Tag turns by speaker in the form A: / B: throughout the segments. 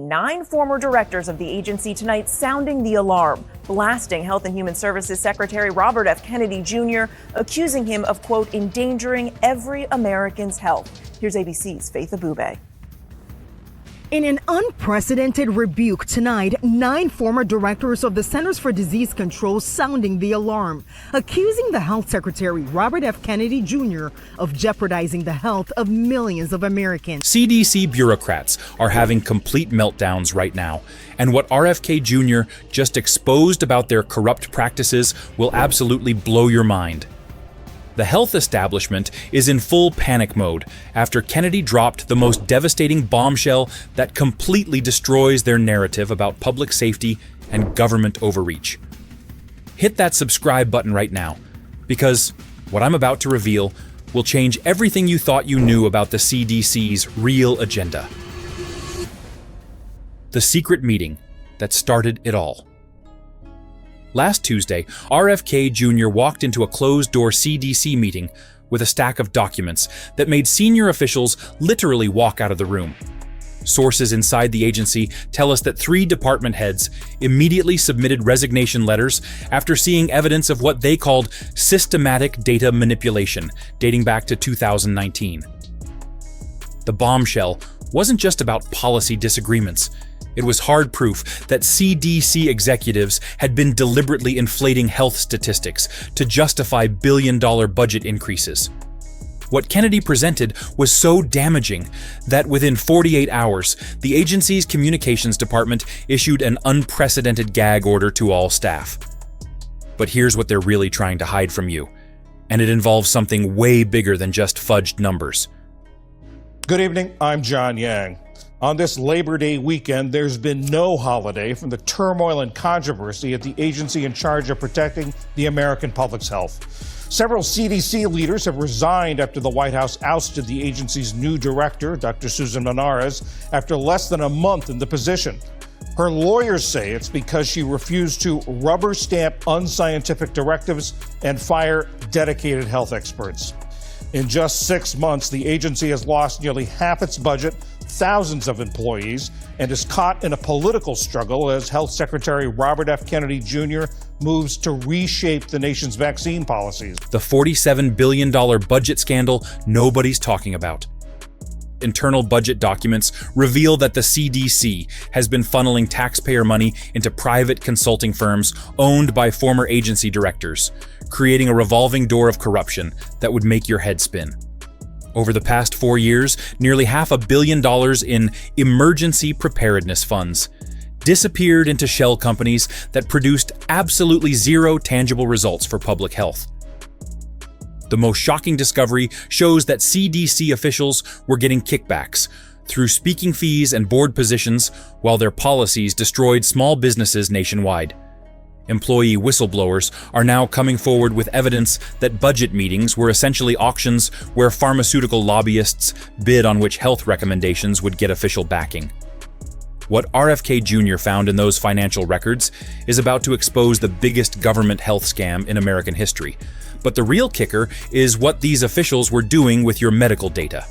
A: 9 former directors of the agency tonight sounding the alarm, blasting Health and Human Services Secretary Robert F. Kennedy Jr., accusing him of, quote, endangering every American's health. Here's ABC's Faith Abube.
B: In an unprecedented rebuke tonight, 9 former directors of the Centers for Disease Control sounding the alarm, accusing the Health Secretary Robert F. Kennedy Jr. of jeopardizing the health of millions of Americans.
C: CDC bureaucrats are having complete meltdowns right now, and what RFK Jr. just exposed about their corrupt practices will absolutely blow your mind. The health establishment is in full panic mode after Kennedy dropped the most devastating bombshell that completely destroys their narrative about public safety and government overreach. Hit that subscribe button right now, because what I'm about to reveal will change everything you thought you knew about the CDC's real agenda. The secret meeting that started it all. Last Tuesday, RFK Jr. walked into a closed-door CDC meeting with a stack of documents that made senior officials literally walk out of the room. Sources inside the agency tell us that 3 department heads immediately submitted resignation letters after seeing evidence of what they called systematic data manipulation, dating back to 2019. The bombshell wasn't just about policy disagreements. It was hard proof that CDC executives had been deliberately inflating health statistics to justify billion-dollar budget increases. What Kennedy presented was so damaging that within 48 hours, the agency's communications department issued an unprecedented gag order to all staff. But here's what they're really trying to hide from you, and it involves something way bigger than just fudged numbers.
D: Good evening, I'm John Yang. On this Labor Day weekend, there's been no holiday from the turmoil and controversy at the agency in charge of protecting the American public's health. Several CDC leaders have resigned after the White House ousted the agency's new director, Dr. Susan Menares, after less than a month in the position. Her lawyers say it's because she refused to rubber stamp unscientific directives and fire dedicated health experts. In just 6 months, the agency has lost nearly half its budget, thousands of employees, and is caught in a political struggle as Health Secretary Robert F. Kennedy Jr. moves to reshape the nation's vaccine policies.
C: The $47 billion budget scandal nobody's talking about. Internal budget documents reveal that the CDC has been funneling taxpayer money into private consulting firms owned by former agency directors, creating a revolving door of corruption that would make your head spin. Over the past 4 years, nearly $500 million in emergency preparedness funds disappeared into shell companies that produced absolutely zero tangible results for public health. The most shocking discovery shows that CDC officials were getting kickbacks through speaking fees and board positions while their policies destroyed small businesses nationwide. Employee whistleblowers are now coming forward with evidence that budget meetings were essentially auctions where pharmaceutical lobbyists bid on which health recommendations would get official backing. What RFK Jr. found in those financial records is about to expose the biggest government health scam in American history. But the real kicker is what these officials were doing with your medical data.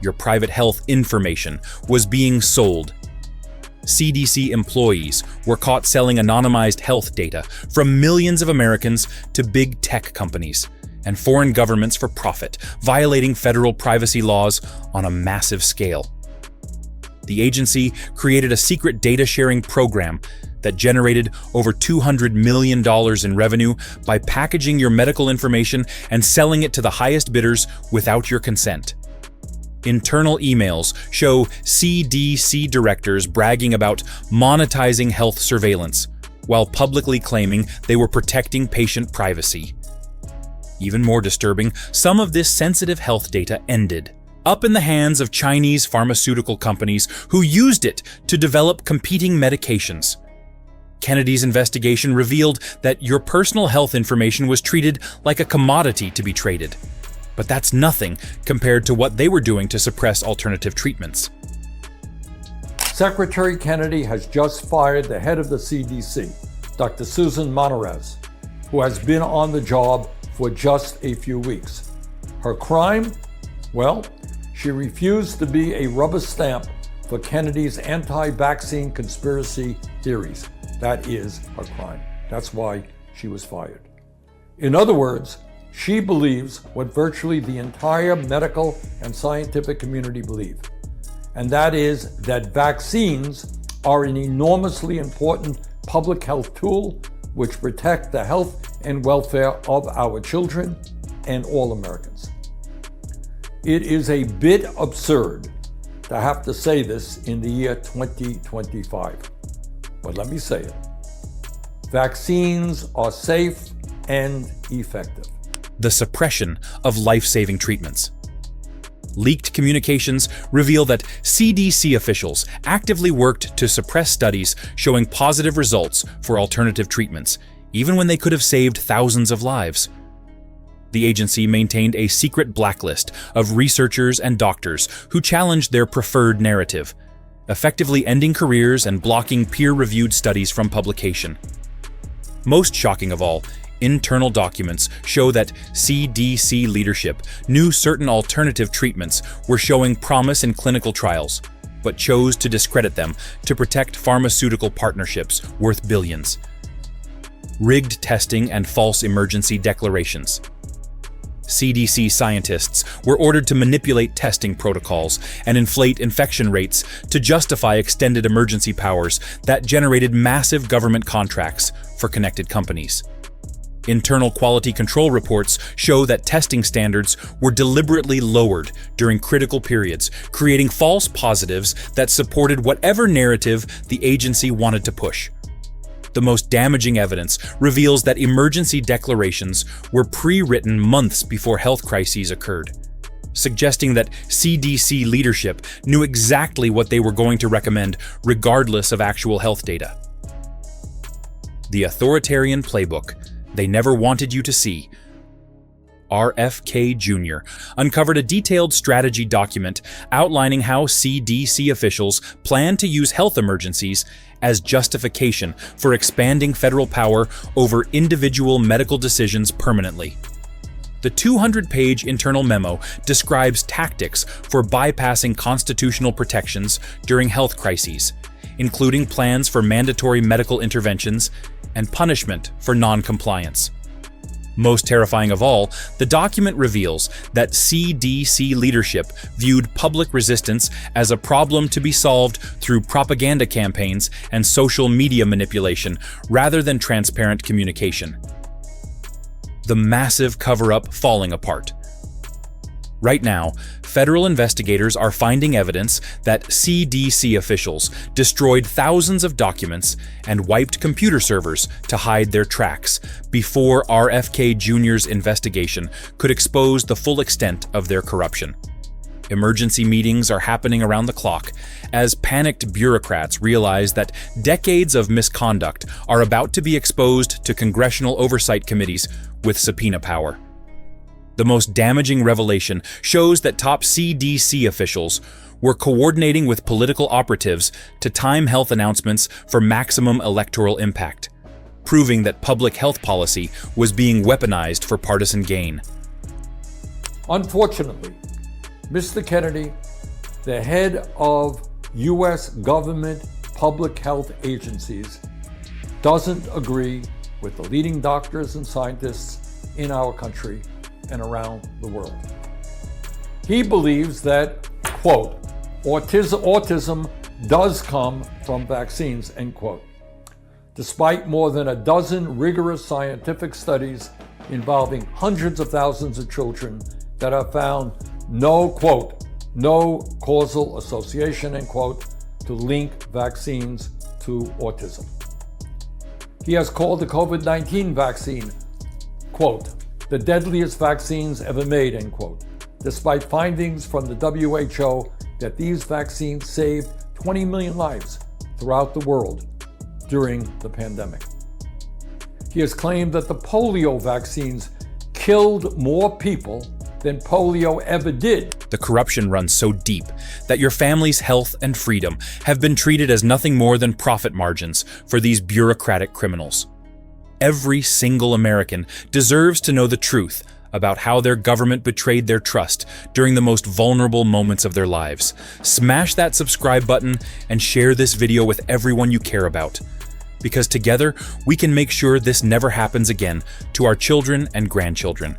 C: Your private health information was being sold. CDC employees were caught selling anonymized health data from millions of Americans to big tech companies and foreign governments for profit, violating federal privacy laws on a massive scale. The agency created a secret data-sharing program that generated over $200 million in revenue by packaging your medical information and selling it to the highest bidders without your consent. Internal emails show CDC directors bragging about monetizing health surveillance, while publicly claiming they were protecting patient privacy. Even more disturbing, some of this sensitive health data ended up in the hands of Chinese pharmaceutical companies who used it to develop competing medications. Kennedy's investigation revealed that your personal health information was treated like a commodity to be traded. But that's nothing compared to what they were doing to suppress alternative treatments.
E: Secretary Kennedy has just fired the head of the CDC, Dr. Susan Menares, who has been on the job for just a few weeks. Her crime? Well, she refused to be a rubber stamp for Kennedy's anti-vaccine conspiracy theories. That is a crime. That's why she was fired. In other words, she believes what virtually the entire medical and scientific community believe, and that is that vaccines are an enormously important public health tool which protect the health and welfare of our children and all Americans. It is a bit absurd to have to say this in the year 2025, but let me say it. Vaccines are safe and effective.
C: The suppression of life-saving treatments. Leaked communications reveal that CDC officials actively worked to suppress studies showing positive results for alternative treatments, even when they could have saved thousands of lives. The agency maintained a secret blacklist of researchers and doctors who challenged their preferred narrative, effectively ending careers and blocking peer-reviewed studies from publication. Most shocking of all, internal documents show that CDC leadership knew certain alternative treatments were showing promise in clinical trials, but chose to discredit them to protect pharmaceutical partnerships worth billions. Rigged testing and false emergency declarations. CDC scientists were ordered to manipulate testing protocols and inflate infection rates to justify extended emergency powers that generated massive government contracts for connected companies. Internal quality control reports show that testing standards were deliberately lowered during critical periods, creating false positives that supported whatever narrative the agency wanted to push. The most damaging evidence reveals that emergency declarations were pre-written months before health crises occurred, suggesting that CDC leadership knew exactly what they were going to recommend regardless of actual health data. The Authoritarian Playbook they never wanted you to see. RFK Jr. uncovered a detailed strategy document outlining how CDC officials plan to use health emergencies as justification for expanding federal power over individual medical decisions permanently. The 200-page internal memo describes tactics for bypassing constitutional protections during health crises, including plans for mandatory medical interventions and punishment for non-compliance. Most terrifying of all, the document reveals that CDC leadership viewed public resistance as a problem to be solved through propaganda campaigns and social media manipulation rather than transparent communication. The massive cover-up falling apart. Right now, federal investigators are finding evidence that CDC officials destroyed thousands of documents and wiped computer servers to hide their tracks before RFK Jr.'s investigation could expose the full extent of their corruption. Emergency meetings are happening around the clock as panicked bureaucrats realize that decades of misconduct are about to be exposed to congressional oversight committees with subpoena power. The most damaging revelation shows that top CDC officials were coordinating with political operatives to time health announcements for maximum electoral impact, proving that public health policy was being weaponized for partisan gain.
E: Unfortunately, Mr. Kennedy, the head of U.S. government public health agencies, doesn't agree with the leading doctors and scientists in our country and around the world. He believes that, quote, autism does come from vaccines, end quote, despite more than a dozen rigorous scientific studies involving hundreds of thousands of children that have found no, quote, no causal association, end quote, to link vaccines to autism. He has called the COVID-19 vaccine, quote, the deadliest vaccines ever made, end quote, despite findings from the WHO that these vaccines saved 20 million lives throughout the world during the pandemic. He has claimed that the polio vaccines killed more people than polio ever did.
C: The corruption runs so deep that your family's health and freedom have been treated as nothing more than profit margins for these bureaucratic criminals. Every single American deserves to know the truth about how their government betrayed their trust during the most vulnerable moments of their lives. Smash that subscribe button and share this video with everyone you care about. Because together, we can make sure this never happens again to our children and grandchildren.